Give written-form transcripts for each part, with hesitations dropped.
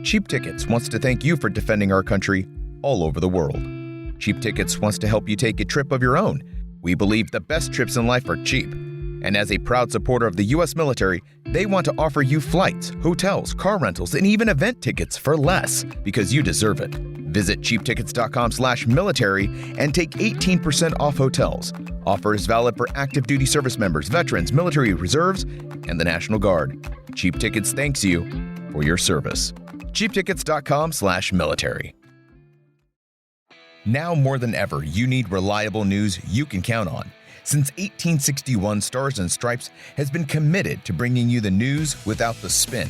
Cheap Tickets wants to thank you for defending our country all over the world. Cheap Tickets wants to help you take a trip of your own. We believe the best trips in life are cheap. And as a proud supporter of the U.S. military, they want to offer you flights, hotels, car rentals, and even event tickets for less because you deserve it. Visit cheaptickets.com/military and take 18% off hotels. Offer is valid for active duty service members, veterans, military reserves, and the National Guard. Cheap Tickets thanks you for your service. cheaptickets.com/military. Now more than ever, you need reliable news you can count on. Since 1861, Stars and Stripes has been committed to bringing you the news without the spin.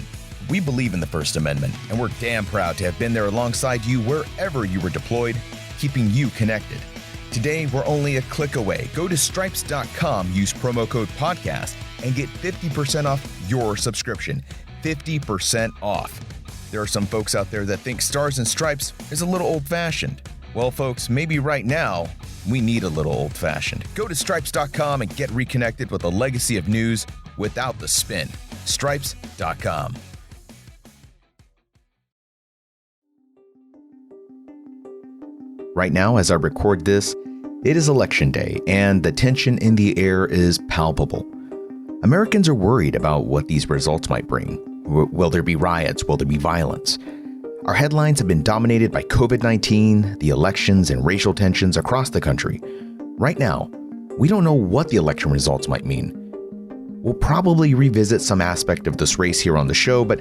We believe in the First Amendment, and we're damn proud to have been there alongside you wherever you were deployed, keeping you connected. Today, we're only a click away. Go to stripes.com, use promo code podcast, and get 50% off your subscription. 50% off. There are some folks out there that think Stars and Stripes is a little old-fashioned. Well, folks, maybe right now, we need a little old-fashioned. Go to stripes.com and get reconnected with a legacy of news without the spin. Stripes.com. Right now, as I record this, it is Election Day, and the tension in the air is palpable. Americans are worried about what these results might bring. Will there be riots? Will there be violence? Our headlines have been dominated by COVID-19, the elections, and racial tensions across the country. Right now, we don't know what the election results might mean. We'll probably revisit some aspect of this race here on the show, but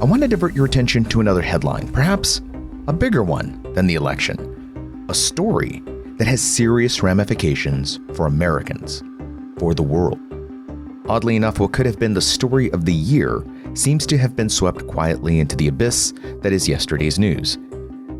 I want to divert your attention to another headline, perhaps a bigger one than the election. A story that has serious ramifications for Americans, for the world. Oddly enough, what could have been the story of the year seems to have been swept quietly into the abyss that is yesterday's news.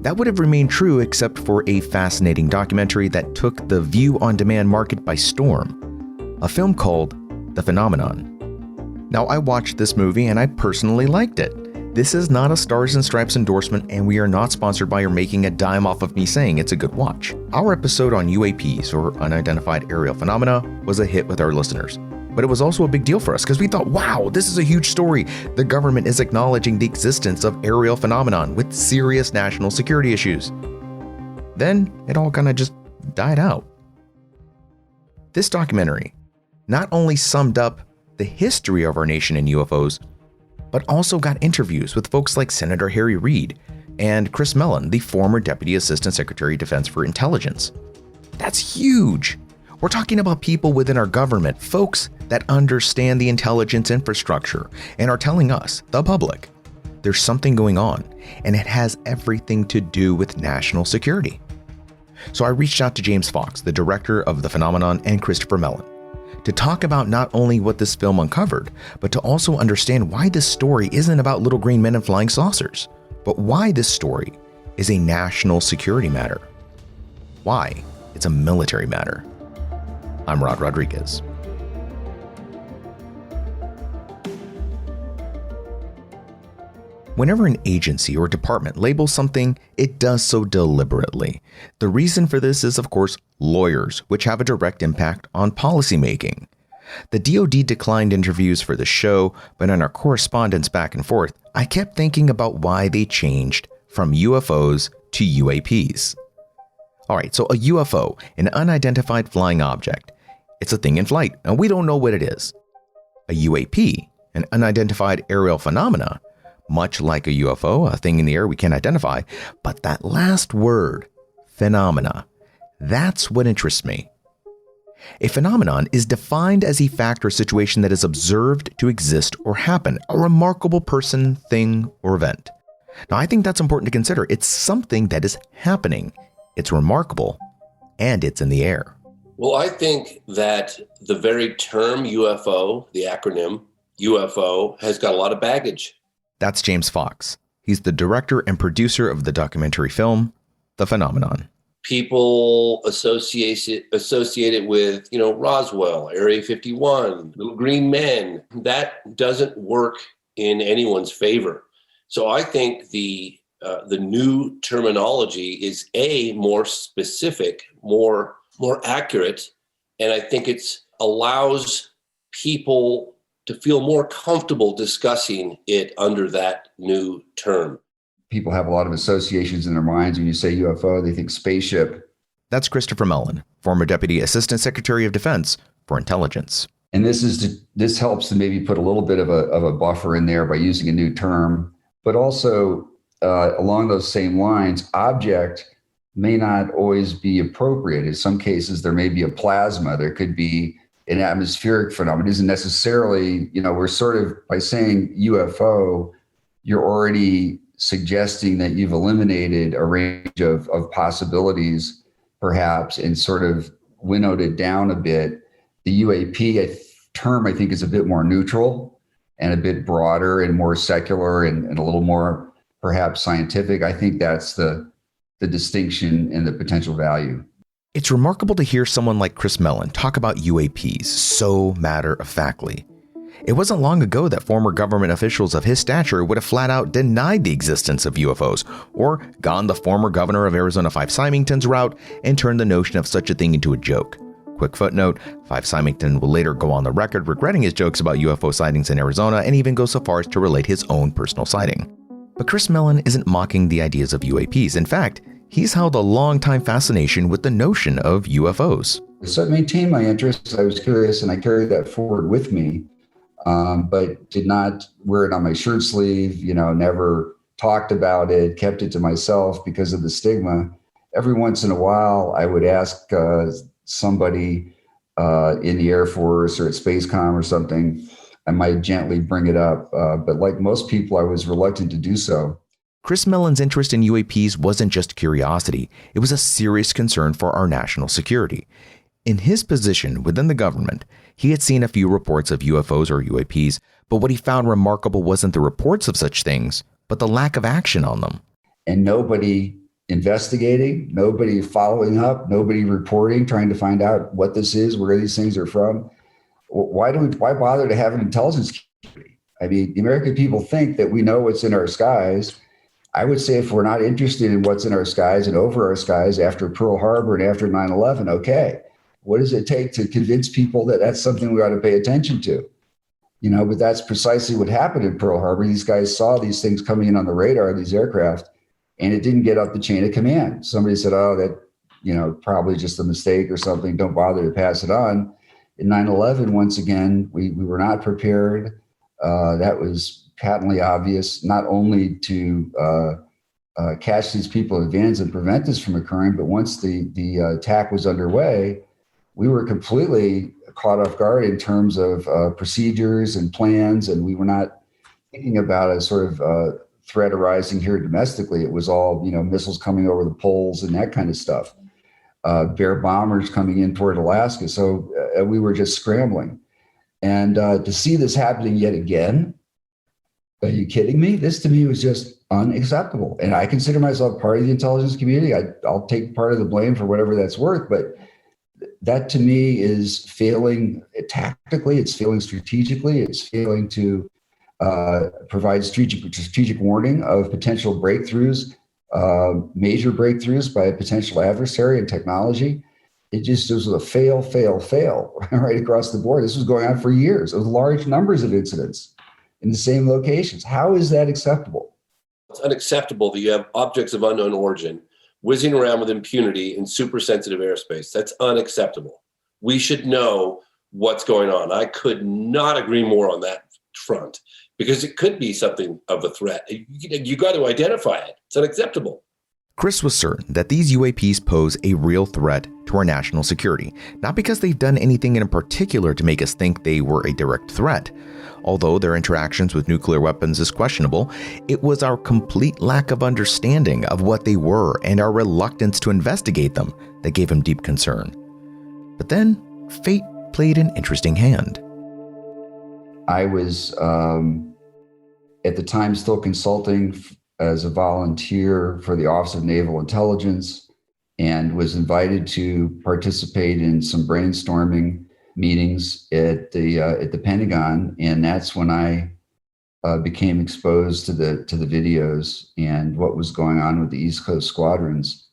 That would have remained true except for a fascinating documentary that took the view-on-demand market by storm, a film called The Phenomenon. Now, I watched this movie and I personally liked it. This is not a Stars and Stripes endorsement, and we are not sponsored by or making a dime off of me saying it's a good watch. Our episode on UAPs, or Unidentified Aerial Phenomena, was a hit with our listeners. But it was also a big deal for us because we thought, wow, this is a huge story. The government is acknowledging the existence of aerial phenomenon with serious national security issues. Then it all kind of just died out. This documentary not only summed up the history of our nation in UFOs, but also got interviews with folks like Senator Harry Reid and Chris Mellon, the former Deputy Assistant Secretary of Defense for Intelligence. That's huge. We're talking about people within our government, folks that understand the intelligence infrastructure and are telling us, the public, there's something going on, and it has everything to do with national security. So I reached out to James Fox, the director of The Phenomenon, and Christopher Mellon, to talk about not only what this film uncovered, but to also understand why this story isn't about little green men and flying saucers, but why this story is a national security matter. Why it's a military matter. I'm Rod Rodriguez. Whenever an agency or department labels something, it does so deliberately. The reason for this is, of course, lawyers, which have a direct impact on policymaking. The DoD declined interviews for the show, but in our correspondence back and forth, I kept thinking about why they changed from UFOs to UAPs. All right, so a UFO, an unidentified flying object. It's a thing in flight, and we don't know what it is. A UAP, an unidentified aerial phenomena, much like a UFO, a thing in the air we can't identify, but that last word, phenomena, that's what interests me. A phenomenon is defined as a fact or situation that is observed to exist or happen, a remarkable person, thing, or event. Now, I think that's important to consider. It's something that is happening. It's remarkable, and it's in the air. Well, I think that the very term UFO, the acronym UFO, has got a lot of baggage. That's James Fox. He's the director and producer of the documentary film, The Phenomenon. People associate it with, Roswell, Area 51, little green men. That doesn't work in anyone's favor. So I think the new terminology is more specific, more accurate, and I think it allows people to feel more comfortable discussing it under that new term. people have a lot of associations in their minds. When you say UFO, they think spaceship. That's Christopher Mellon, former Deputy Assistant Secretary of Defense for Intelligence. And this helps to maybe put a little bit of a buffer in there by using a new term, but also along those same lines, object may not always be appropriate. In some cases, there may be a plasma. There could be an atmospheric phenomenon. It isn't necessarily, we're sort of, by saying UFO, you're already suggesting that you've eliminated a range of possibilities, perhaps, and sort of winnowed it down a bit. The UAP term, I think, is a bit more neutral and a bit broader and more secular and a little more perhaps scientific. I think that's the distinction and the potential value. It's remarkable to hear someone like Chris Mellon talk about UAPs so matter-of-factly. It wasn't long ago that former government officials of his stature would have flat out denied the existence of UFOs, or gone the former governor of Arizona Fife Symington's route and turned the notion of such a thing into a joke. Quick footnote, Fife Symington will later go on the record regretting his jokes about UFO sightings in Arizona and even go so far as to relate his own personal sighting. But Chris Mellon isn't mocking the ideas of UAPs. In fact, he's held a long-time fascination with the notion of UFOs. So I maintained my interest. I was curious, and I carried that forward with me, but did not wear it on my shirt sleeve, never talked about it, kept it to myself because of the stigma. Every once in a while, I would ask somebody in the Air Force or at Spacecom or something. I might gently bring it up, but like most people, I was reluctant to do so. Chris Mellon's interest in UAPs wasn't just curiosity. It was a serious concern for our national security. In his position within the government, he had seen a few reports of UFOs or UAPs, but what he found remarkable wasn't the reports of such things, but the lack of action on them. And nobody investigating, nobody following up, nobody reporting, trying to find out what this is, where these things are from. Why bother to have an intelligence community? I mean, the American people think that we know what's in our skies. I would say if we're not interested in what's in our skies and over our skies after Pearl Harbor and after 9/11, okay, what does it take to convince people that that's something we ought to pay attention to? But that's precisely what happened in Pearl Harbor. These guys saw these things coming in on the radar, these aircraft, and it didn't get up the chain of command. Somebody said, oh, that, probably just a mistake or something. Don't bother to pass it on. In 9/11, once again, we were not prepared. That was patently obvious, not only to catch these people in advance and prevent this from occurring, but once the attack was underway, we were completely caught off guard in terms of procedures and plans, and we were not thinking about a sort of threat arising here domestically. It was all, missiles coming over the poles and that kind of stuff. Bear bombers coming in toward Alaska. So we were just scrambling. And to see this happening yet again, are you kidding me? This to me was just unacceptable. And I consider myself part of the intelligence community. I'll take part of the blame for whatever that's worth. But that to me is failing tactically. It's failing strategically. It's failing to provide strategic warning of potential breakthroughs, major breakthroughs by a potential adversary in technology. It was a fail right across the board. This was going on for years. It was large numbers of incidents in the same locations. How is that acceptable? It's unacceptable that you have objects of unknown origin whizzing around with impunity in super sensitive airspace. That's unacceptable. We should know what's going on. I could not agree more on that front, because it could be something of a threat. You got to identify it. It's unacceptable. Chris was certain that these UAPs pose a real threat to our national security, not because they've done anything in particular to make us think they were a direct threat. Although their interactions with nuclear weapons is questionable, it was our complete lack of understanding of what they were and our reluctance to investigate them that gave him deep concern. But then, fate played an interesting hand. I was, at the time, still consulting as a volunteer for the Office of Naval Intelligence, and was invited to participate in some brainstorming meetings at the Pentagon, and that's when I became exposed to the videos and what was going on with the East Coast squadrons,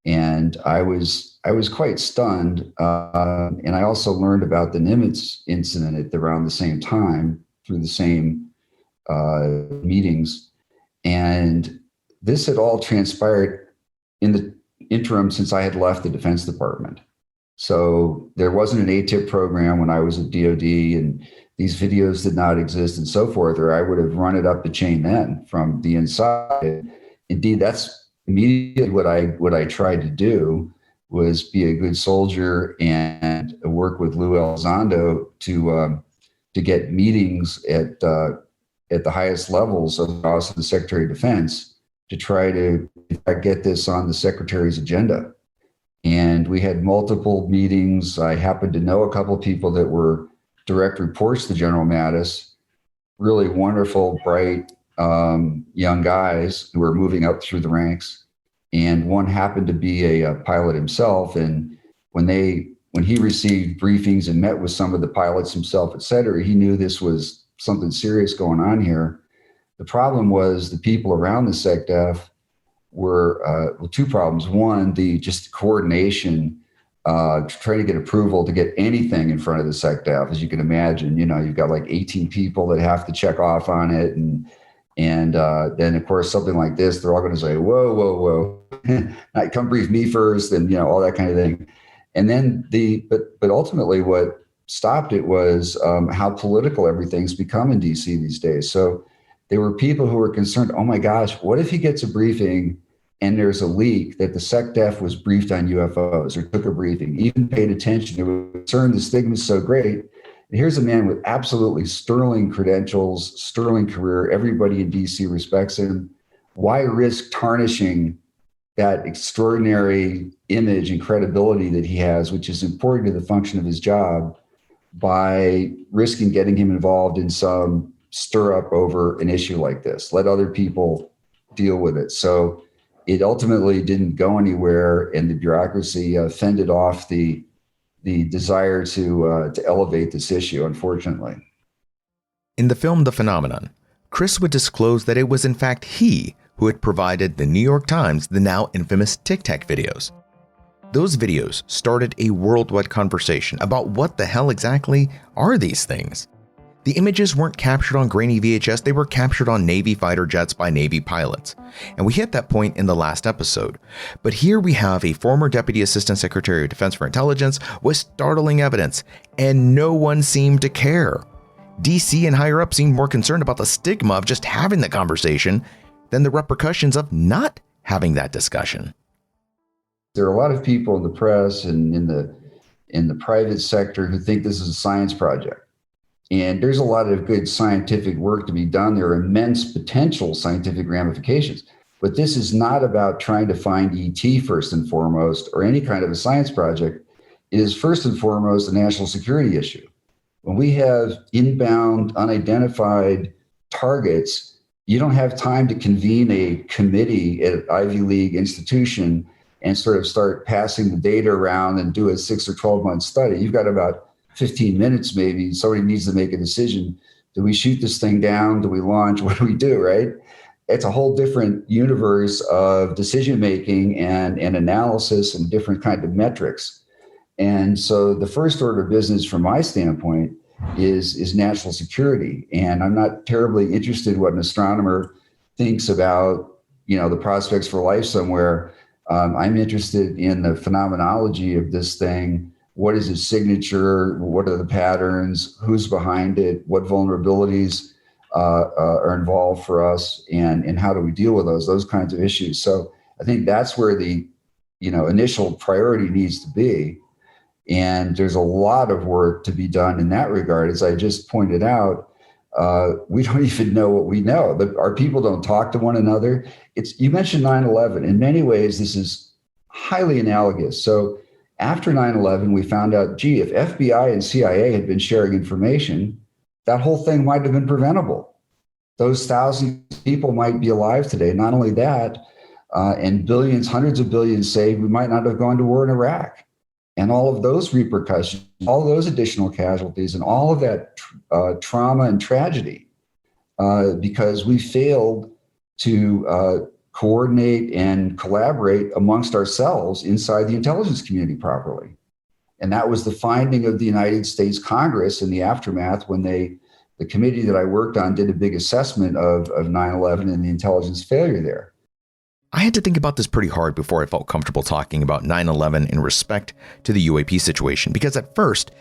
and I was quite stunned. And I also learned about the Nimitz incident at around the same time through the same meetings, and this had all transpired in the interim since I had left the Defense Department. So there wasn't an ATIP program when I was at DOD, and these videos did not exist and so forth, or I would have run it up the chain then from the inside. Indeed, that's immediately what I tried to do, was be a good soldier and work with Lou Elizondo to get meetings at the highest levels of the Office of the Secretary of Defense to try to get this on the Secretary's agenda. And we had multiple meetings. I happened to know a couple of people that were direct reports to General Mattis, really wonderful, bright young guys who were moving up through the ranks. And one happened to be a pilot himself. And when he received briefings and met with some of the pilots himself, et cetera, he knew this was something serious going on here. The problem was the people around the SecDef were two problems. One, the just coordination, trying to get approval to get anything in front of the SecDef. As you can imagine, you've got like 18 people that have to check off on it. And then of course, something like this, they're all going to say, whoa, come brief me first, and all that kind of thing. And then but ultimately what stopped it was how political everything's become in DC these days. So there were people who were concerned, oh my gosh, what if he gets a briefing and there's a leak that the SecDef was briefed on UFOs or took a briefing, even paid attention? It was concerned, the stigma is so great. And here's a man with absolutely sterling credentials, sterling career. Everybody in DC respects him. Why risk tarnishing that extraordinary image and credibility that he has, which is important to the function of his job, by risking getting him involved in some stir up over an issue like this? Let other people deal with it. So it ultimately didn't go anywhere, and the bureaucracy fended off the desire to elevate this issue, unfortunately. In the film The Phenomenon, Chris would disclose that it was in fact he who had provided the New York Times the now infamous Tic Tac videos. Those videos started a worldwide conversation about what the hell exactly are these things. The images weren't captured on grainy VHS, they were captured on Navy fighter jets by Navy pilots. And we hit that point in the last episode. But here we have a former Deputy Assistant Secretary of Defense for Intelligence with startling evidence, and no one seemed to care. DC and higher up seemed more concerned about the stigma of just having the conversation than the repercussions of not having that discussion. There are a lot of people in the press and in the private sector who think this is a science project. And there's a lot of good scientific work to be done. There are immense potential scientific ramifications. But this is not about trying to find ET first and foremost, or any kind of a science project. It is first and foremost a national security issue. When we have inbound, unidentified targets, you don't have time to convene a committee at an Ivy League institution and sort of start passing the data around and do a 6 or 12-month study. You've got about 15 minutes maybe. Somebody needs to make a decision. Do we shoot this thing down? Do we launch? What do we do, right? It's a whole different universe of decision-making and analysis and different kind of metrics. And so the first order of business from my standpoint is national security. And I'm not terribly interested in what an astronomer thinks about, the prospects for life somewhere. I'm interested in the phenomenology of this thing. What is its signature? What are the patterns? Who's behind it? What vulnerabilities are involved for us? And how do we deal with those kinds of issues? So I think that's where the initial priority needs to be. And there's a lot of work to be done in that regard. As I just pointed out, we don't even know what we know. Our people don't talk to one another. You mentioned 9/11. In many ways, this is highly analogous. So after 9/11, we found out, gee, if FBI and CIA had been sharing information, that whole thing might have been preventable. Those thousands of people might be alive today. Not only that, and billions, hundreds of billions saved, we might not have gone to war in Iraq. And all of those repercussions, all of those additional casualties, and all of that trauma and tragedy, because we failed to coordinate and collaborate amongst ourselves inside the intelligence community properly. And that was the finding of the United States Congress in the aftermath when the committee that I worked on did a big assessment of 9/11 and the intelligence failure there. I had to think about this pretty hard before I felt comfortable talking about 9/11 in respect to the UAP situation, because at first,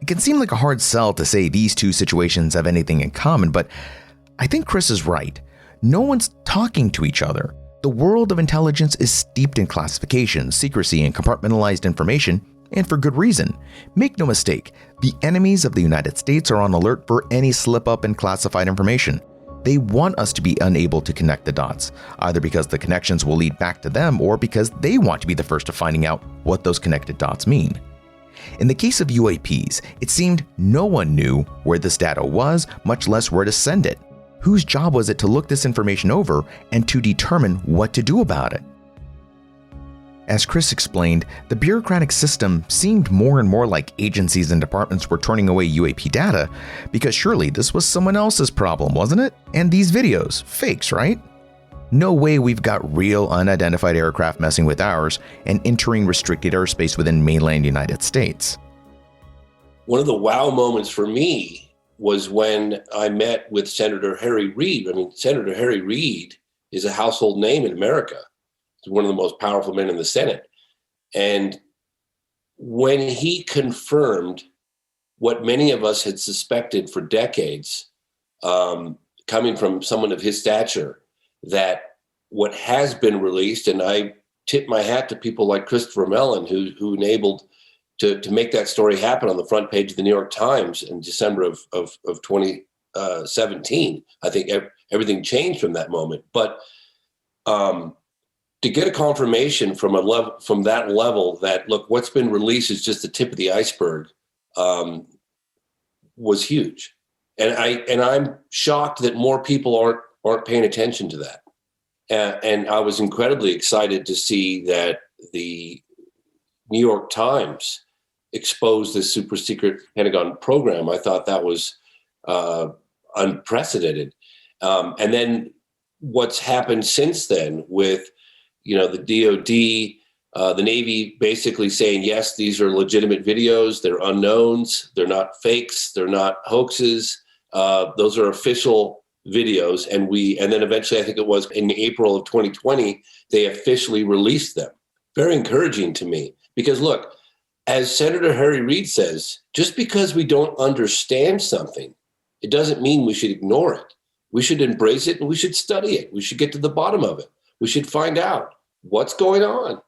it can seem like a hard sell to say these two situations have anything in common, but I think Chris is right. No one's talking to each other. The world of intelligence is steeped in classification, secrecy, and compartmentalized information, and for good reason. Make no mistake, the enemies of the United States are on alert for any slip-up in classified information. They want us to be unable to connect the dots, either because the connections will lead back to them or because they want to be the first to finding out what those connected dots mean. In the case of UAPs, it seemed no one knew where this data was, much less where to send it. Whose job was it to look this information over and to determine what to do about it? As Chris explained, the bureaucratic system seemed more and more like agencies and departments were turning away UAP data because surely this was someone else's problem, wasn't it? And these videos, fakes, right? No way we've got real unidentified aircraft messing with ours and entering restricted airspace within mainland United States. One of the wow moments for me was when I met with Senator Harry Reid. I mean, Senator Harry Reid is a household name in America. He's one of the most powerful men in the Senate. And when he confirmed what many of us had suspected for decades, coming from someone of his stature, that what has been released, and I tip my hat to people like Christopher Mellon, who enabled to make that story happen on the front page of the New York Times in December of 2017. I think everything changed from that moment. But to get a confirmation from that level that, look, what's been released is just the tip of the iceberg, was huge. And I'm shocked that more people aren't paying attention to that. And I was incredibly excited to see that the New York Times exposed this super secret Pentagon program. I thought that was unprecedented. And then what's happened since then with, the DOD, the Navy basically saying, yes, these are legitimate videos. They're unknowns. They're not fakes. They're not hoaxes. Those are official videos. And then eventually, I think it was in April of 2020, they officially released them. Very encouraging to me because look, as Senator Harry Reid says, just because we don't understand something, it doesn't mean we should ignore it. We should embrace it and we should study it. We should get to the bottom of it. We should find out what's going on.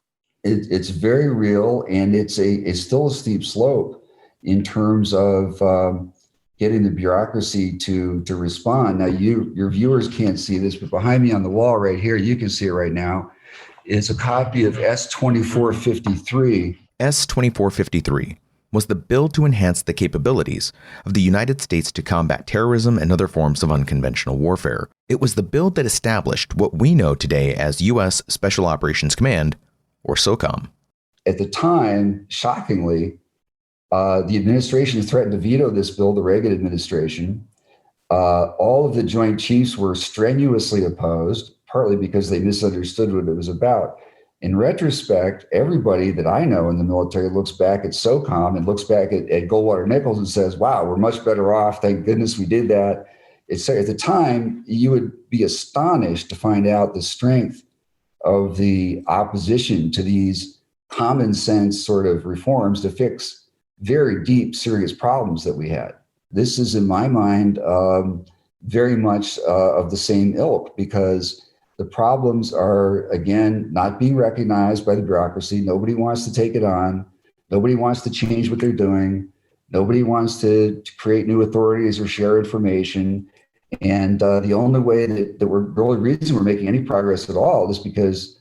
It's very real, and it's still a steep slope in terms of getting the bureaucracy to respond. Now, your viewers can't see this, but behind me on the wall right here, you can see it right now. It's a copy of S-2453. S-2453 was the bill to enhance the capabilities of the United States to combat terrorism and other forms of unconventional warfare. It was the bill that established what we know today as U.S. Special Operations Command, or SOCOM. At the time, shockingly, the administration threatened to veto this bill, the Reagan administration. All of the Joint Chiefs were strenuously opposed, partly because they misunderstood what it was about. In retrospect, everybody that I know in the military looks back at SOCOM and looks back at Goldwater Nichols and says, wow, we're much better off. Thank goodness we did that. At the time, you would be astonished to find out the strength of the opposition to these common sense sort of reforms to fix very deep, serious problems that we had. This is, in my mind, very much of the same ilk because the problems are, again, not being recognized by the bureaucracy. Nobody wants to take it on. Nobody wants to change what they're doing. Nobody wants to create new authorities or share information. And the only way the only reason we're making any progress at all is because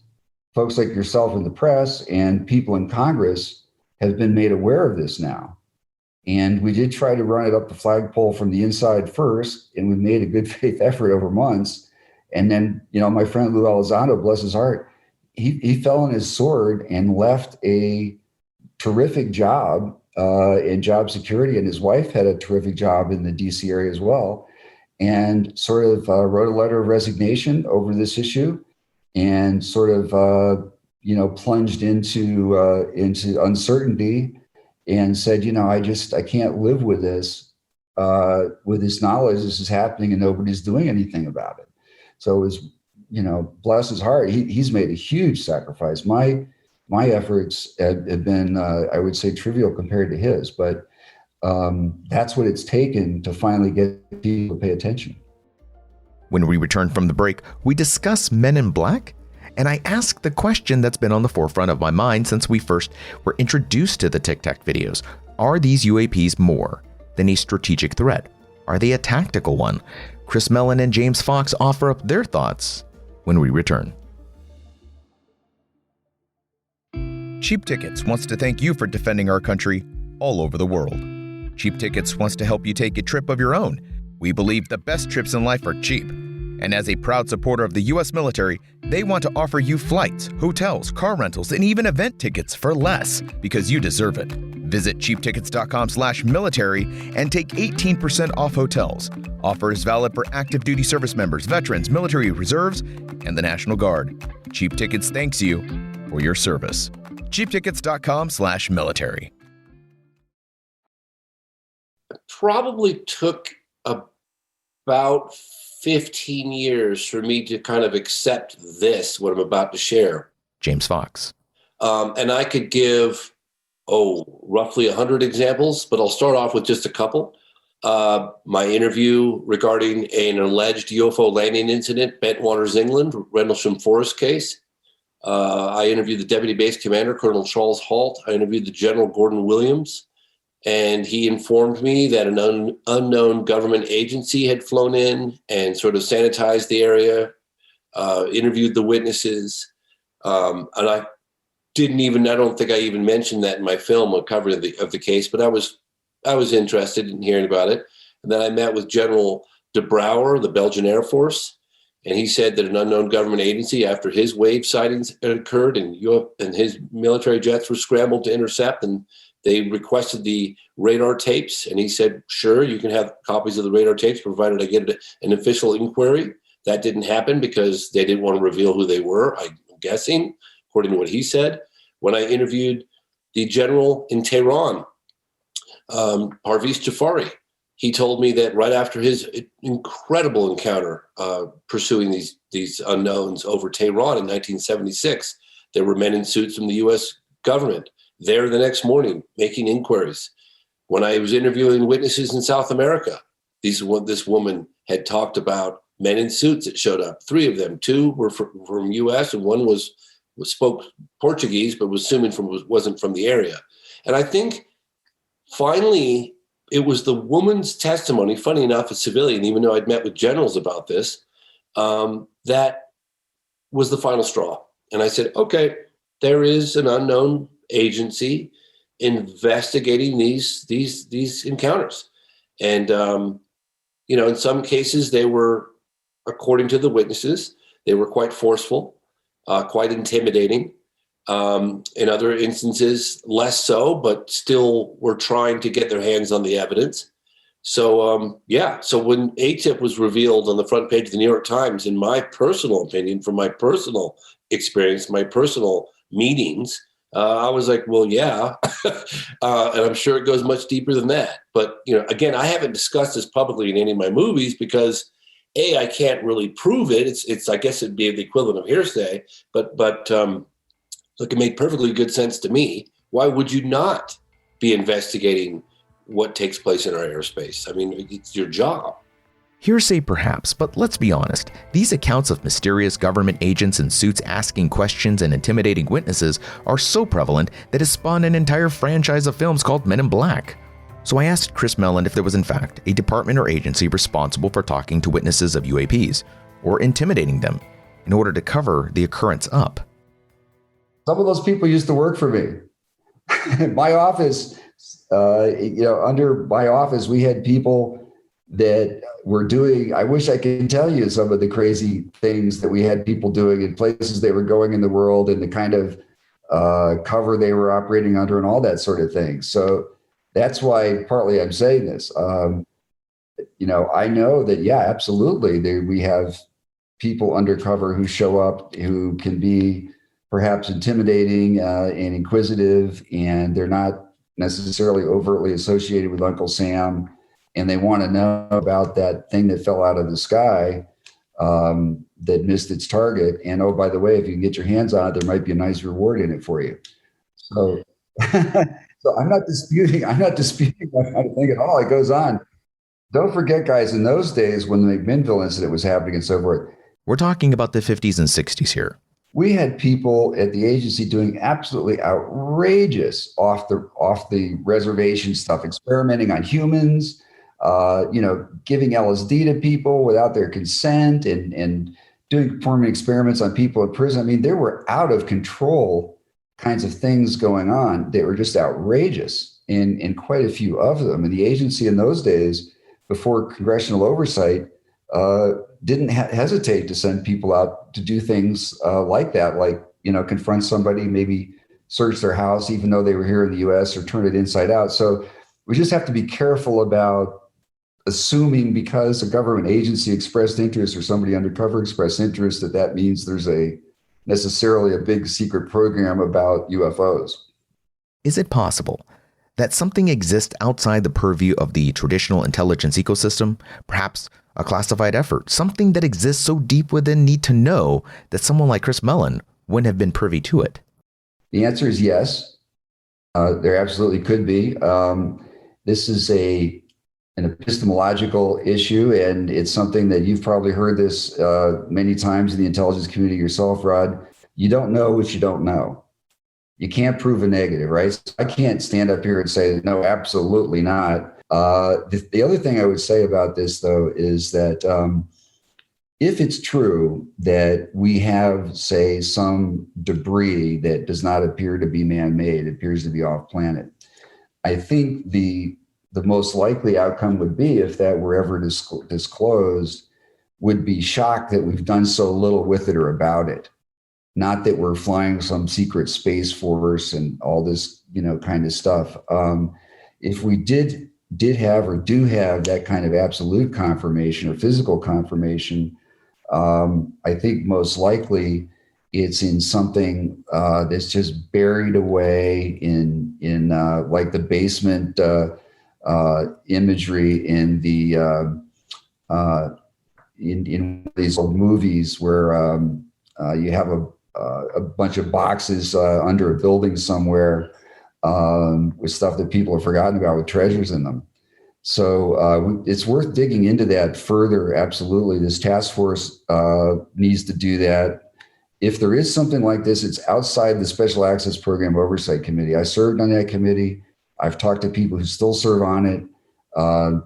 folks like yourself in the press and people in Congress have been made aware of this now. And we did try to run it up the flagpole from the inside first, and we made a good faith effort over months. And then, my friend Lou Elizondo, bless his heart, he fell on his sword and left a terrific job in job security. And his wife had a terrific job in the DC area as well. And sort of wrote a letter of resignation over this issue and sort of, plunged into uncertainty and said, I can't live with this knowledge. This is happening and nobody's doing anything about it. So it was bless his heart, he's made a huge sacrifice. My efforts have been, I would say, trivial compared to his, but that's what it's taken to finally get people to pay attention. When we return from the break, we discuss Men in Black, and I ask the question that's been on the forefront of my mind since we first were introduced to the Tic Tac videos. Are these UAPs more than a strategic threat? Are they a tactical one? Chris Mellon and James Fox offer up their thoughts when we return. Cheap Tickets wants to thank you for defending our country all over the world. Cheap Tickets wants to help you take a trip of your own. We believe the best trips in life are cheap. And as a proud supporter of the U.S. military, they want to offer you flights, hotels, car rentals, and even event tickets for less because you deserve it. Visit cheaptickets.com/military and take 18% off hotels. Offer is valid for active duty service members, veterans, military reserves, and the National Guard. Cheap Tickets thanks you for your service. cheaptickets.com/military. It probably took about 15 years for me to kind of accept what I'm about to share. James Fox. And I could give, roughly 100 examples, but I'll start off with just a couple. My interview regarding an alleged UFO landing incident, Bentwaters, England, Rendlesham Forest case. I interviewed the Deputy Base Commander, Colonel Charles Halt. I interviewed the General Gordon Williams, and he informed me that an unknown government agency had flown in and sort of sanitized the area, interviewed the witnesses. And I don't think I even mentioned that in my film, a cover of the case, but I was interested in hearing about it. And then I met with General de Brouwer, the Belgian Air Force, and he said that an unknown government agency, after his wave sightings had occurred and his military jets were scrambled to intercept, and they requested the radar tapes. And he said, sure, you can have copies of the radar tapes, provided I get an official inquiry. That didn't happen because they didn't want to reveal who they were, I'm guessing, according to what he said. When I interviewed the general in Tehran, Parviz Jafari, he told me that right after his incredible encounter pursuing these unknowns over Tehran in 1976, there were men in suits from the U.S. government there the next morning making inquiries. When I was interviewing witnesses in South America, this woman had talked about men in suits that showed up. 3 of them, 2 were from U.S. and one spoke Portuguese, but was assuming wasn't from the area. And I think finally it was the woman's testimony, funny enough, a civilian, even though I'd met with generals about this, that was the final straw. And I said, okay, there is an unknown agency investigating these encounters. And, in some cases they were, according to the witnesses, they were quite forceful, quite intimidating. In other instances, less so, but still were trying to get their hands on the evidence. So, so when ATIP was revealed on the front page of the New York Times, in my personal opinion, from my personal experience, my personal meetings, I was like, well, yeah. And I'm sure it goes much deeper than that. But, again, I haven't discussed this publicly in any of my movies because I can't really prove it. It's I guess it'd be the equivalent of hearsay, but look, it made perfectly good sense to me. Why would you not be investigating what takes place in our airspace? I mean, it's your job. Hearsay perhaps, but let's be honest. These accounts of mysterious government agents in suits asking questions and intimidating witnesses are so prevalent that it spawned an entire franchise of films called Men in Black. So I asked Chris Mellon if there was in fact a department or agency responsible for talking to witnesses of UAPs or intimidating them in order to cover the occurrence up. Some of those people used to work for me. My office, under my office, we had people that were doing, I wish I could tell you some of the crazy things that we had people doing in places they were going in the world and the kind of cover they were operating under and all that sort of thing. So that's why partly I'm saying this. I know that, absolutely. We have people undercover who show up who can be perhaps intimidating and inquisitive, and they're not necessarily overtly associated with Uncle Sam, and they want to know about that thing that fell out of the sky. that missed its target. And oh, by the way, if you can get your hands on it, there might be a nice reward in it for you. So, so I'm not disputing that kind of thing at all. It goes on. Don't forget, guys, in those days when the McMinnville incident was happening and so forth. We're talking about the 50s and 60s here. We had people at the agency doing absolutely outrageous off the reservation stuff, experimenting on humans, giving LSD to people without their consent and performing experiments on people in prison. I mean, there were out of control kinds of things going on that were just outrageous in quite a few of them. And the agency in those days, before congressional oversight, didn't hesitate to send people out to do things like that, like, confront somebody, maybe search their house, even though they were here in the US, or turn it inside out. So we just have to be careful about assuming because a government agency expressed interest or somebody undercover expressed interest that means there's necessarily a big secret program about UFOs. Is it possible that something exists outside the purview of the traditional intelligence ecosystem, perhaps a classified effort, something that exists so deep within need to know that someone like Chris Mellon wouldn't have been privy to it? The answer is yes. There absolutely could be. This is an epistemological issue, and it's something that you've probably heard this many times in the intelligence community yourself, Rod. You don't know what you don't know. You can't prove a negative, right? So I can't stand up here and say, no, absolutely not. The other thing I would say about this, though, is that if it's true that we have, say, some debris that does not appear to be man-made, appears to be off-planet, I think the most likely outcome would be, if that were ever disclosed, would be shock that we've done so little with it or about it. Not that we're flying some secret space force and all this, kind of stuff. If we did have or do have that kind of absolute confirmation or physical confirmation, I think most likely it's in something that's just buried away in like the basement imagery in these old movies where you have a bunch of boxes under a building somewhere with stuff that people have forgotten about with treasures in them. So it's worth digging into that further. Absolutely. This task force needs to do that. If there is something like this, it's outside the Special Access Program Oversight Committee. I served on that committee. I've talked to people who still serve on it,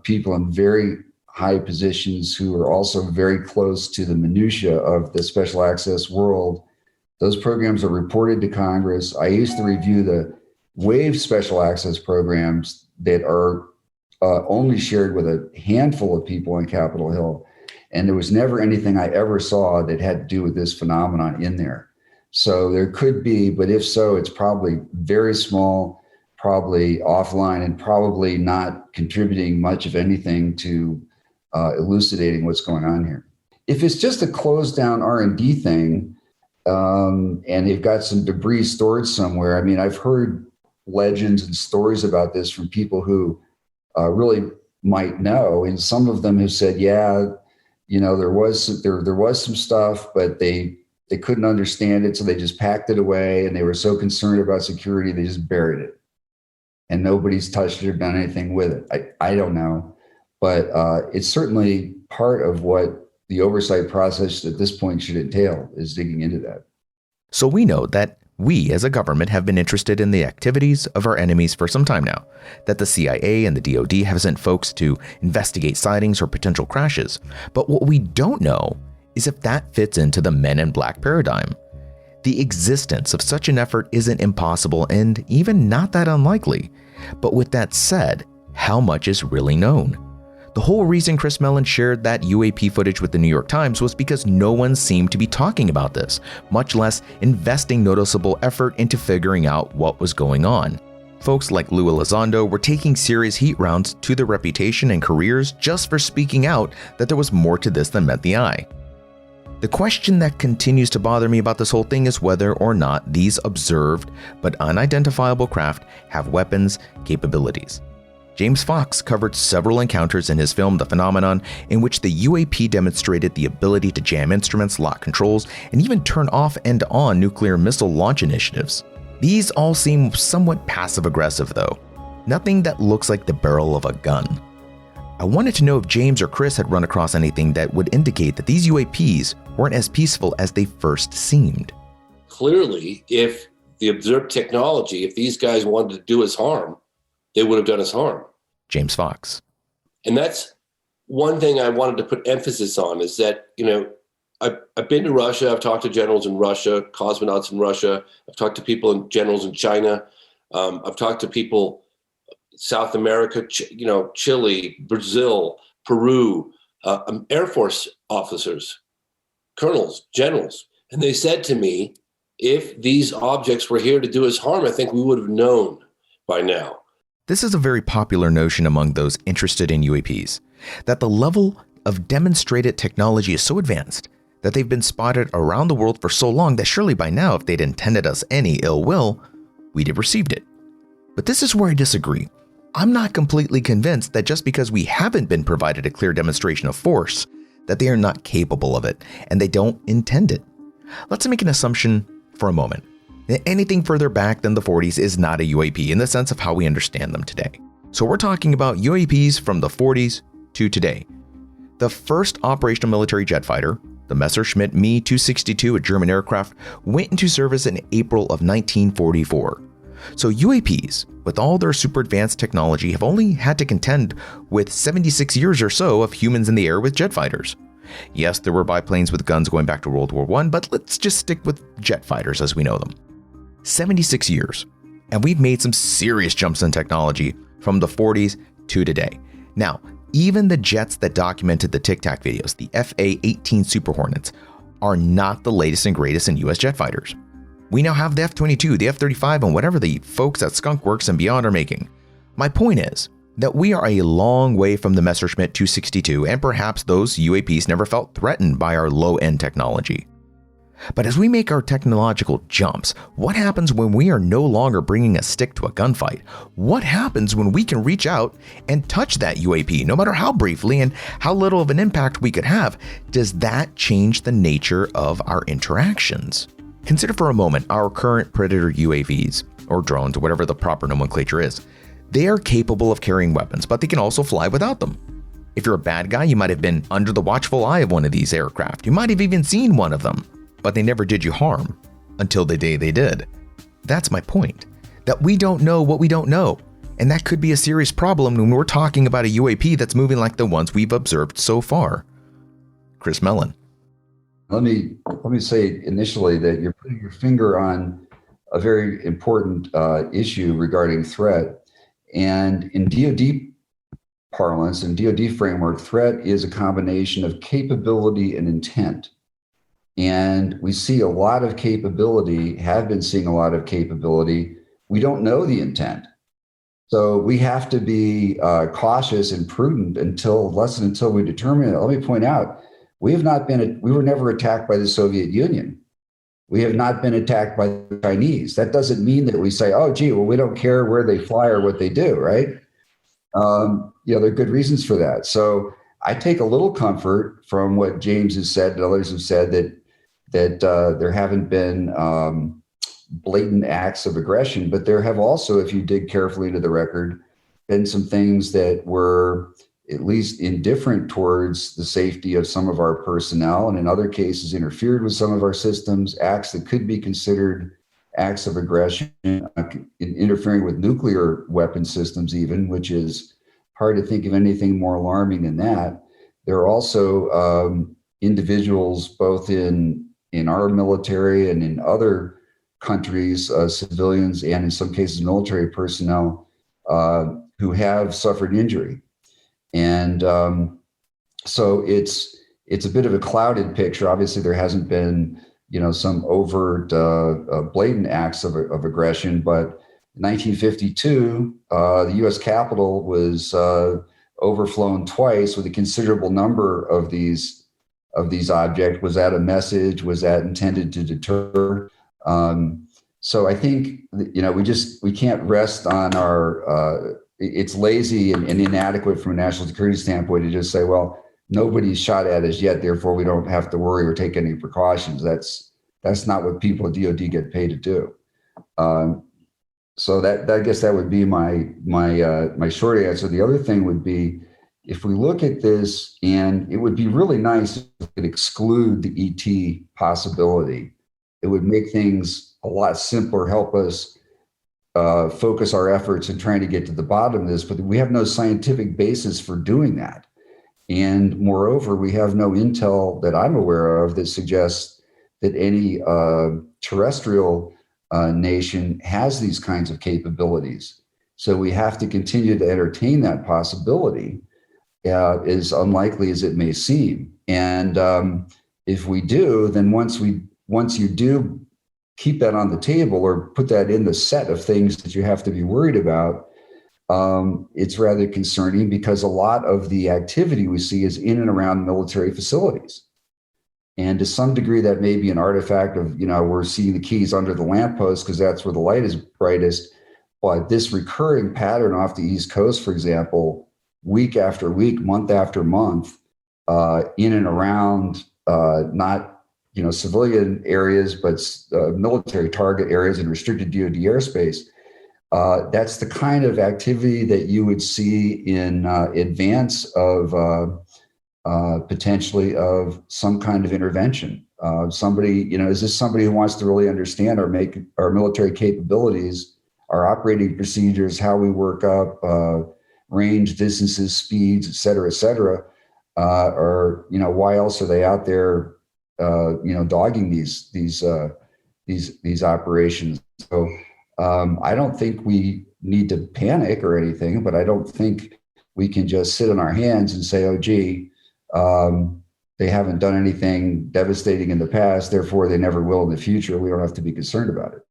people in very high positions who are also very close to the minutia of the special access world. Those programs are reported to Congress. I used to review the WAVE special access programs that are only shared with a handful of people on Capitol Hill. And there was never anything I ever saw that had to do with this phenomenon in there. So there could be, but if so, it's probably very small, probably offline, and probably not contributing much of anything to elucidating what's going on here. If it's just a closed down R&D thing, and they've got some debris stored somewhere, I mean, I've heard legends and stories about this from people who really might know, and some of them have said, yeah, there was some stuff, but they couldn't understand it, so they just packed it away, and they were so concerned about security they just buried it, and nobody's touched it or done anything with it. I don't know, but it's certainly part of what the oversight process at this point should entail, is digging into that. So we know that we as a government have been interested in the activities of our enemies for some time now, that the CIA and the DoD have sent folks to investigate sightings or potential crashes. But what we don't know is if that fits into the Men in Black paradigm. The existence of such an effort isn't impossible and even not that unlikely. But with that said, how much is really known? The whole reason Chris Mellon shared that UAP footage with the New York Times was because no one seemed to be talking about this, much less investing noticeable effort into figuring out what was going on. Folks like Lou Elizondo were taking serious heat rounds to their reputation and careers just for speaking out that there was more to this than met the eye. The question that continues to bother me about this whole thing is whether or not these observed but unidentifiable craft have weapons capabilities. James Fox covered several encounters in his film The Phenomenon, in which the UAP demonstrated the ability to jam instruments, lock controls, and even turn off and on nuclear missile launch initiatives. These all seem somewhat passive-aggressive though. Nothing that looks like the barrel of a gun. I wanted to know if James or Chris had run across anything that would indicate that these UAPs weren't as peaceful as they first seemed. Clearly, if the observed technology, if these guys wanted to do us harm, they would have done us harm. James Fox. And that's one thing I wanted to put emphasis on is that, I've been to Russia. I've talked to generals in Russia, cosmonauts in Russia. I've talked to people and generals in China. I've talked to people South America, Chile, Brazil, Peru, Air Force officers, colonels, generals. And they said to me, if these objects were here to do us harm, I think we would have known by now. This is a very popular notion among those interested in UAPs, that the level of demonstrated technology is so advanced that they've been spotted around the world for so long that surely by now, if they'd intended us any ill will, we'd have received it. But this is where I disagree. I'm not completely convinced that just because we haven't been provided a clear demonstration of force, that they are not capable of it and they don't intend it. Let's make an assumption for a moment. Anything further back than the 40s is not a UAP in the sense of how we understand them today. So we're talking about UAPs from the 40s to today. The first operational military jet fighter, the Messerschmitt Me 262, a German aircraft, went into service in April of 1944. So UAPs, with all their super advanced technology, have only had to contend with 76 years or so of humans in the air with jet fighters. Yes, there were biplanes with guns going back to World War I, but let's just stick with jet fighters as we know them. 76 years, and we've made some serious jumps in technology from the 40s to today. Now, even the jets that documented the Tic Tac videos, the FA-18 Super Hornets, are not the latest and greatest in US jet fighters. We now have the F-22, the F-35, and whatever the folks at Skunk Works and beyond are making. My point is that we are a long way from the Messerschmitt 262, and perhaps those UAPs never felt threatened by our low-end technology. But as we make our technological jumps, what happens when we are no longer bringing a stick to a gunfight? What happens when we can reach out and touch that UAP, no matter how briefly and how little of an impact we could have? Does that change the nature of our interactions? Consider for a moment our current Predator UAVs, or drones, or whatever the proper nomenclature is. They are capable of carrying weapons, but they can also fly without them. If you're a bad guy, you might have been under the watchful eye of one of these aircraft. You might have even seen one of them, but they never did you harm until the day they did. That's my point, that we don't know what we don't know. And that could be a serious problem when we're talking about a UAP that's moving like the ones we've observed so far. Chris Mellon. Let me say initially that you're putting your finger on a very important issue regarding threat. And in DoD parlance and DoD framework, threat is a combination of capability and intent. And we see a lot of capability, have been seeing a lot of capability. We don't know the intent. So we have to be cautious and prudent until we determine it. Let me point out, we were never attacked by the Soviet Union. We have not been attacked by the Chinese. That doesn't mean that we say, oh, gee, well, we don't care where they fly or what they do, right? There are good reasons for that. So I take a little comfort from what James has said and others have said that there haven't been blatant acts of aggression, but there have also, if you dig carefully into the record, been some things that were at least indifferent towards the safety of some of our personnel, and in other cases interfered with some of our systems, acts that could be considered acts of aggression, interfering with nuclear weapon systems even, which is hard to think of anything more alarming than that. There are also individuals both in our military and in other countries, civilians, and in some cases military personnel who have suffered injury. And so it's a bit of a clouded picture. Obviously, there hasn't been, some overt, blatant acts of aggression. But in 1952, the U.S. Capitol was overflown twice with a considerable number of these objects. Was that a message? Was that intended to deter? So I think we can't rest on our it's lazy and inadequate from a national security standpoint to just say, well, nobody's shot at us yet, therefore we don't have to worry or take any precautions. That's not what people at DoD get paid to do. So that I guess that would be my short answer. The other thing would be, if we look at this, and it would be really nice if we could exclude the ET possibility. It would make things a lot simpler, help us focus our efforts in trying to get to the bottom of this, but we have no scientific basis for doing that. And moreover, we have no intel that I'm aware of that suggests that any terrestrial nation has these kinds of capabilities. So we have to continue to entertain that possibility, as unlikely as it may seem. And if we do, then once you do keep that on the table or put that in the set of things that you have to be worried about, it's rather concerning, because a lot of the activity we see is in and around military facilities. And to some degree, that may be an artifact of, we're seeing the keys under the lamppost because that's where the light is brightest. But this recurring pattern off the East Coast, for example, week after week, month after month, in and around not civilian areas, but military target areas and restricted DoD airspace. That's the kind of activity that you would see in advance of potentially of some kind of intervention. Somebody, is this somebody who wants to really understand our military capabilities, our operating procedures, how we work up, range, distances, speeds, et cetera, or why else are they out there, dogging these operations? So I don't think we need to panic or anything, but I don't think we can just sit on our hands and say, oh, gee, they haven't done anything devastating in the past, therefore they never will in the future. We don't have to be concerned about it.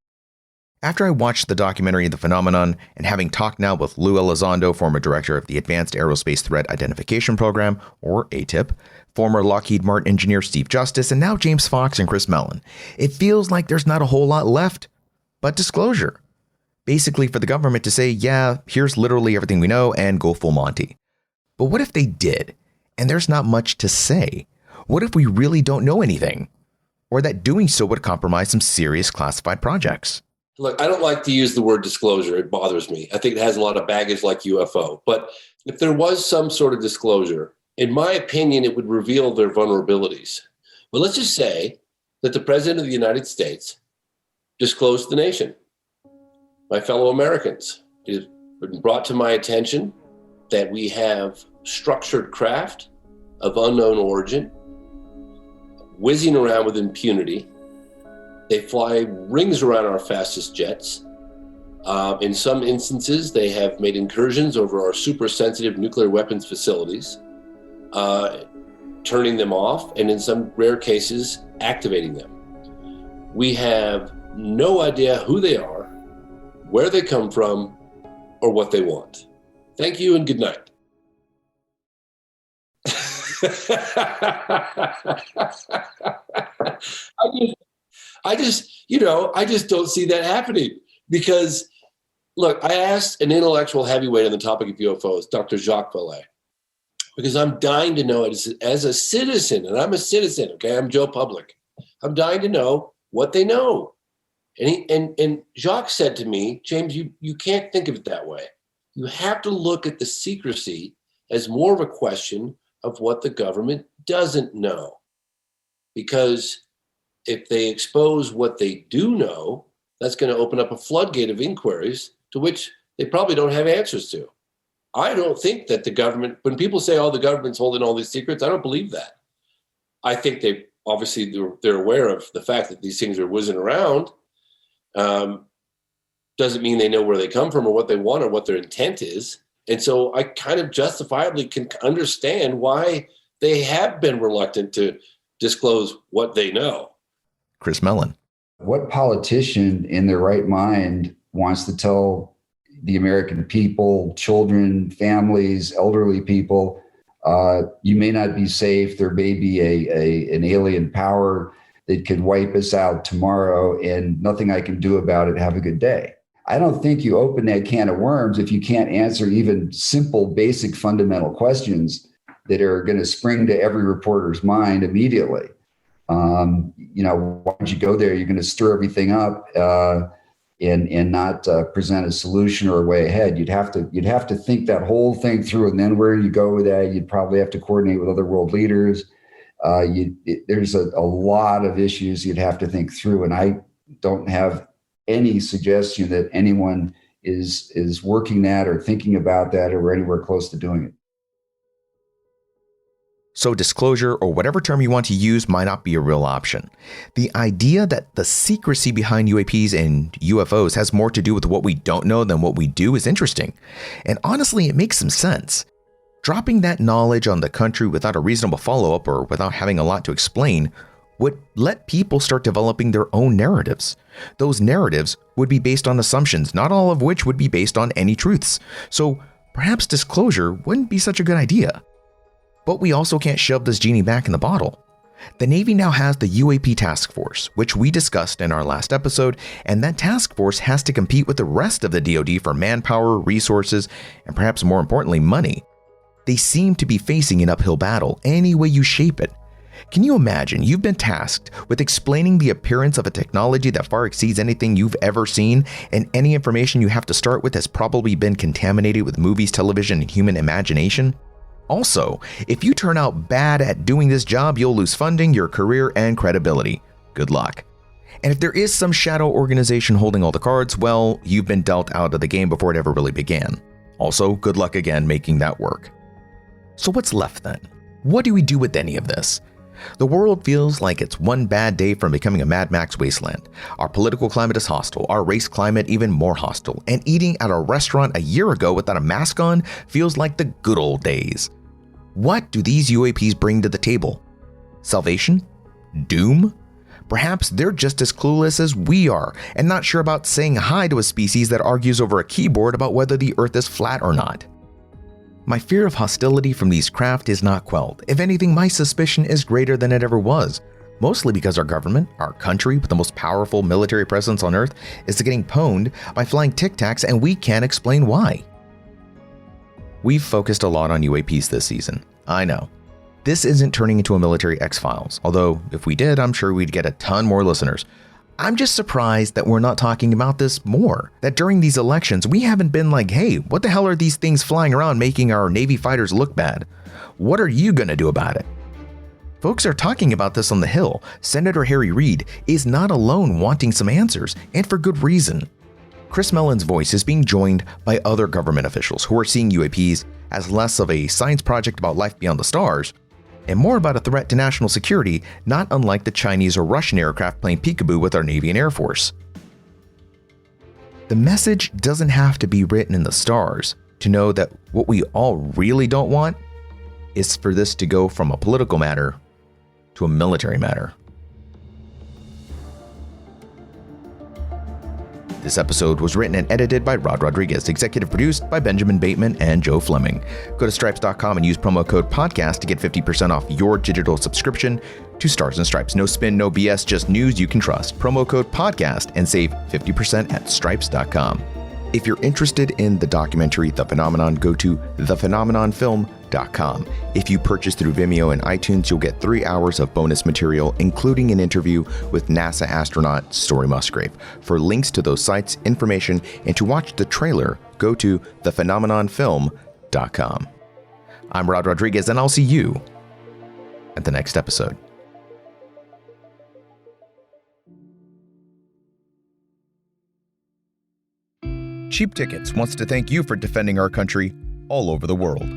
After I watched the documentary The Phenomenon, and having talked now with Lou Elizondo, former director of the Advanced Aerospace Threat Identification Program, or ATIP, former Lockheed Martin engineer Steve Justice, and now James Fox and Chris Mellon, it feels like there's not a whole lot left but disclosure. Basically for the government to say, yeah, here's literally everything we know, and go full Monty. But what if they did, and there's not much to say? What if we really don't know anything? Or that doing so would compromise some serious classified projects? Look, I don't like to use the word disclosure. It bothers me. I think it has a lot of baggage like UFO. But if there was some sort of disclosure, in my opinion, it would reveal their vulnerabilities. Well, let's just say that the President of the United States disclosed to the nation. My fellow Americans, it has been brought to my attention that we have structured craft of unknown origin, whizzing around with impunity. They fly rings around our fastest jets. In some instances, they have made incursions over our super sensitive nuclear weapons facilities, turning them off, and in some rare cases, activating them. We have no idea who they are, where they come from, or what they want. Thank you and good night. I just don't see that happening, because, look, I asked an intellectual heavyweight on the topic of UFOs, Dr. Jacques Vallée, because I'm dying to know it as a citizen, and I'm a citizen, okay? I'm Joe Public. I'm dying to know what they know. And Jacques said to me, James, you can't think of it that way. You have to look at the secrecy as more of a question of what the government doesn't know. Because if they expose what they do know, that's going to open up a floodgate of inquiries to which they probably don't have answers to. I don't think that the government, when people say, oh, the government's holding all these secrets, I don't believe that. I think they're aware of the fact that these things are whizzing around. Doesn't mean they know where they come from or what they want or what their intent is. And so I kind of justifiably can understand why they have been reluctant to disclose what they know. Chris Mellon. What politician in their right mind wants to tell the American people, children, families, elderly people, you may not be safe. There may be an alien power that could wipe us out tomorrow and nothing I can do about it. Have a good day. I don't think you open that can of worms if you can't answer even simple, basic, fundamental questions that are going to spring to every reporter's mind immediately. Why would you go there? You're going to stir everything up and not present a solution or a way ahead. You'd have to think that whole thing through, and then where you go with that, you'd probably have to coordinate with other world leaders. There's a lot of issues you'd have to think through, and I don't have any suggestion that anyone is working that or thinking about that or anywhere close to doing it. So disclosure, or whatever term you want to use, might not be a real option. The idea that the secrecy behind UAPs and UFOs has more to do with what we don't know than what we do is interesting. And honestly, it makes some sense. Dropping that knowledge on the country without a reasonable follow-up or without having a lot to explain would let people start developing their own narratives. Those narratives would be based on assumptions, not all of which would be based on any truths. So perhaps disclosure wouldn't be such a good idea. But we also can't shove this genie back in the bottle. The Navy now has the UAP task force, which we discussed in our last episode, and that task force has to compete with the rest of the DoD for manpower, resources, and perhaps more importantly, money. They seem to be facing an uphill battle any way you shape it. Can you imagine you've been tasked with explaining the appearance of a technology that far exceeds anything you've ever seen, and any information you have to start with has probably been contaminated with movies, television, and human imagination? Also, if you turn out bad at doing this job, you'll lose funding, your career, and credibility. Good luck. And if there is some shadow organization holding all the cards, well, you've been dealt out of the game before it ever really began. Also, good luck again making that work. So what's left then? What do we do with any of this? The world feels like it's one bad day from becoming a Mad Max wasteland. Our political climate is hostile, our race climate even more hostile, and eating at a restaurant a year ago without a mask on feels like the good old days. What do these UAPs bring to the table? Salvation? Doom? Perhaps they're just as clueless as we are and not sure about saying hi to a species that argues over a keyboard about whether the Earth is flat or not. My fear of hostility from these craft is not quelled. If anything, my suspicion is greater than it ever was, mostly because our government, our country with the most powerful military presence on Earth, is getting pwned by flying Tic Tacs, and we can't explain why. We've focused a lot on UAPs this season. I know. This isn't turning into a military X-Files, although if we did, I'm sure we'd get a ton more listeners. I'm just surprised that we're not talking about this more, that during these elections, we haven't been like, hey, what the hell are these things flying around making our Navy fighters look bad? What are you going to do about it? Folks are talking about this on the Hill. Senator Harry Reid is not alone wanting some answers, and for good reason. Chris Mellon's voice is being joined by other government officials who are seeing UAPs as less of a science project about life beyond the stars, and more about a threat to national security, not unlike the Chinese or Russian aircraft playing peekaboo with our Navy and Air Force. The message doesn't have to be written in the stars to know that what we all really don't want is for this to go from a political matter to a military matter. This episode was written and edited by Rod Rodriguez, executive produced by Benjamin Bateman and Joe Fleming. Go to stripes.com and use promo code podcast to get 50% off your digital subscription to Stars and Stripes. No spin, no BS, just news you can trust. Promo code podcast and save 50% at stripes.com. If you're interested in the documentary The Phenomenon, go to thephenomenonfilm.com. If you purchase through Vimeo and iTunes, you'll get 3 hours of bonus material, including an interview with NASA astronaut Story Musgrave. For links to those sites, information, and to watch the trailer, go to thephenomenonfilm.com. I'm Rod Rodriguez, and I'll see you at the next episode. Cheap Tickets wants to thank you for defending our country all over the world.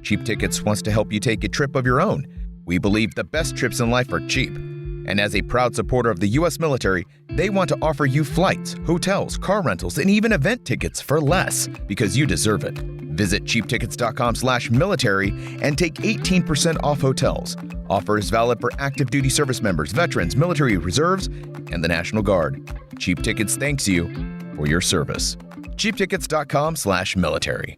Cheap Tickets wants to help you take a trip of your own. We believe the best trips in life are cheap. And as a proud supporter of the U.S. military, they want to offer you flights, hotels, car rentals, and even event tickets for less because you deserve it. Visit cheaptickets.com/military and take 18% off hotels. Offer is valid for active duty service members, veterans, military reserves, and the National Guard. Cheap Tickets thanks you for your service. cheaptickets.com/military.